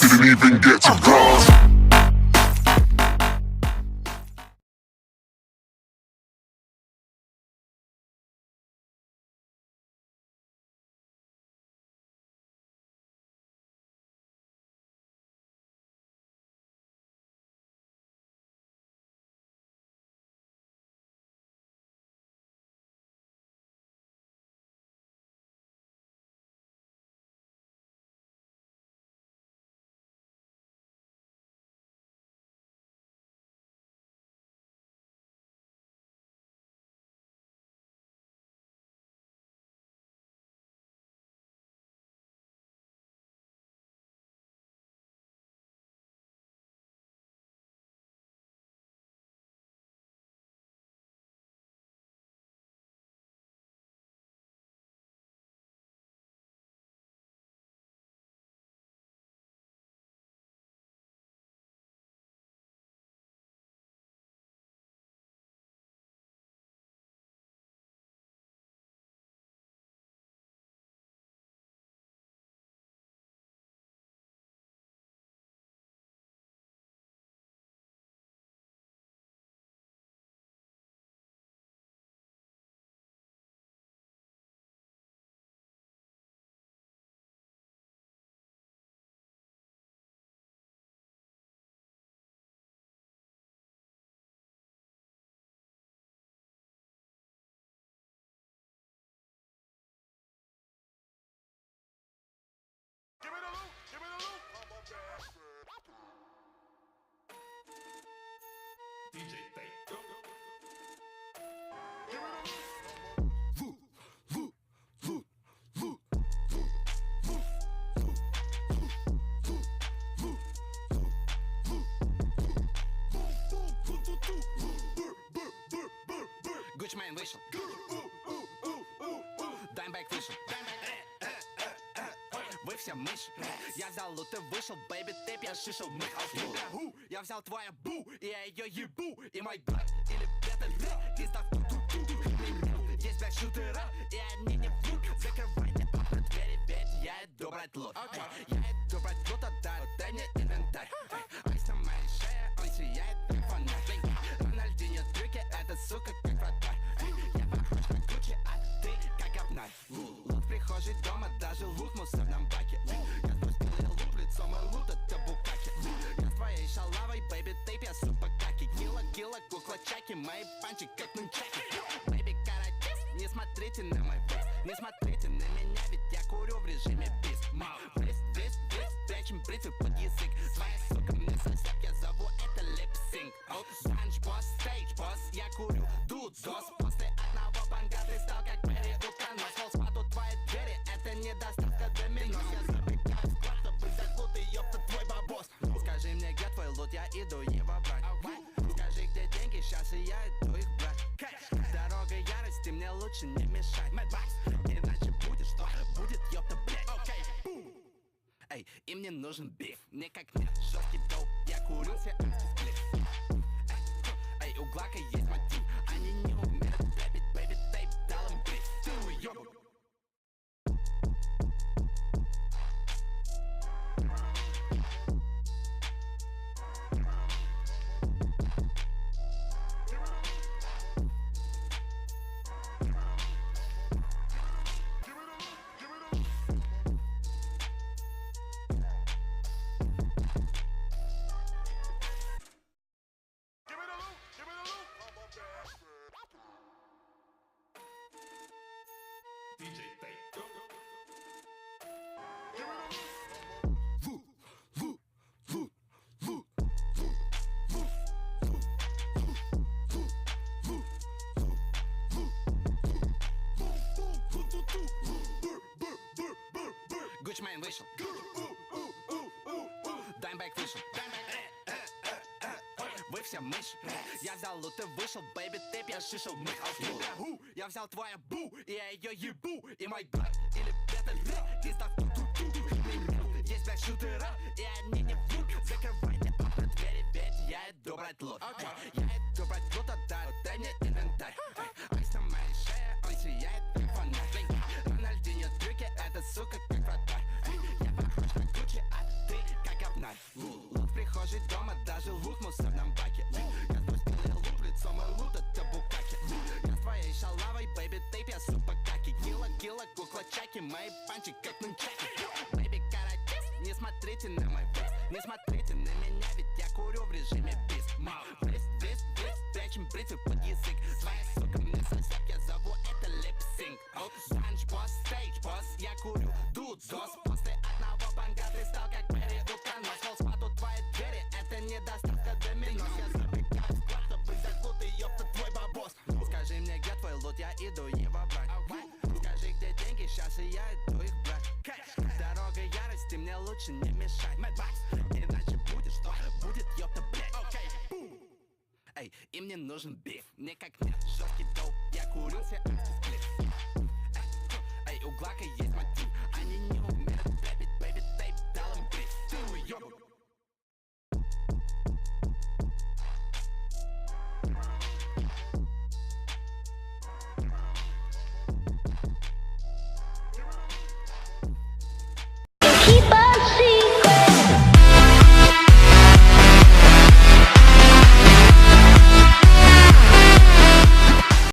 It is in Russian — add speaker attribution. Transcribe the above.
Speaker 1: didn't even get to cross.
Speaker 2: Гучмейн вышел, Даймбэк вышел. Вы все мыши. Я взял лут и вышел, бэйби, тэп, я шишел. Я взял твою бу, и я ее ебу. И мой брат, или это пизда ту-ту-ту. Есть блядь шутера, и они не врут. Закрывайте окна, двери, ведь я иду брать лут. Я иду брать лут, дай мне инвентарь. Айс на моей шее, он сияет как фонарь. Рональдинho трюки, это сука как вратарь. Я похож на Гуччи, а ты как говнарь. Лут в прихожей дома, даже лут в мусорном баке. Я спустил луп, лицом и лут это букаки. Я с твоей шалавой, бэйби, тейп, я супа каки. Килла, кукла чаки, мои панчи как нунчаки. Бэйби, каратист, не смотрите на мой фейс. Не смотрите на меня, ведь я курю в режиме бис. Брис, прячем бритвы под язык. Своя сука мне сосед, я зову это липсинг. Санч, босс, стейдж, босс, я курю дудос. После одного банга ты стал как Перри Утконос. Холл спаду твои двери, это не доставка доминос. Я забегаю в склад, чтобы взять лут и ёпта твой бабос. Скажи мне, где твой лут, я иду его брать. Скажи, где деньги, сейчас и я иду их брать. Дорога ярости, мне лучше не мешать. Иначе будет что? Будет ёпта, блядь. Эй, им не нужен биф, мне как нет, жёсткий доп. Я курю все антисклип. Эй, у Глака есть мотив, они не умеют рэпить, бэйби, тейп, дал им биф. Ты уёб. Гучмейн вышел, Даймбэк вышел. Вы все мыши. Я взял лут и вышел, бэйби, тэп, я шишел. Я взял твою бу, и я ее ебу. И мой брат, или это пизда ту-ту-ту. Есть блядь шутера, и они не врут. Закрывайте окна, двери, ведь я иду брать лут. Я иду брать лут, дай мне инвентарь. Айс на моей шее, он сияет как фонарь. Рональдинho трюки, это сука как вратарь. Я похож на Гуччи, а ты как говнарь. Лут в прихожей дома, даже лут в мусорном баке. Я твой стиль луп, лицом и лут это букаки. Я с твоей шалавой, бэйби, тейп, я супа каки. Кила, кукла чаки, мои панчи как нунчаки. Бэйби, каратист, не смотрите на мой фейс. Не смотрите на меня, ведь я курю в режиме бис. Бриз, прячем бритвы под язык. Своя сука мне сосет, я зову это липсинг. Танчбосс, стейджбосс, я курю дудзос. После одного банга ты стал как Перри Утконос. Волспад у твоей двери, это не доставка доминос. Я забегаю в склад, чтобы взять лут и ёпта твой бабос. Скажи мне, где твой лут, я иду его брать. Скажи, где деньги, сейчас и я иду их брать. Дорога ярости, мне лучше не мешать. Иначе будет что? Будет ёпта, блядь. Эй, и мне нужен биф, мне как нет, жёсткий доп. Я курю все антисплит. Эй, у Глака есть мотив, они не умеют.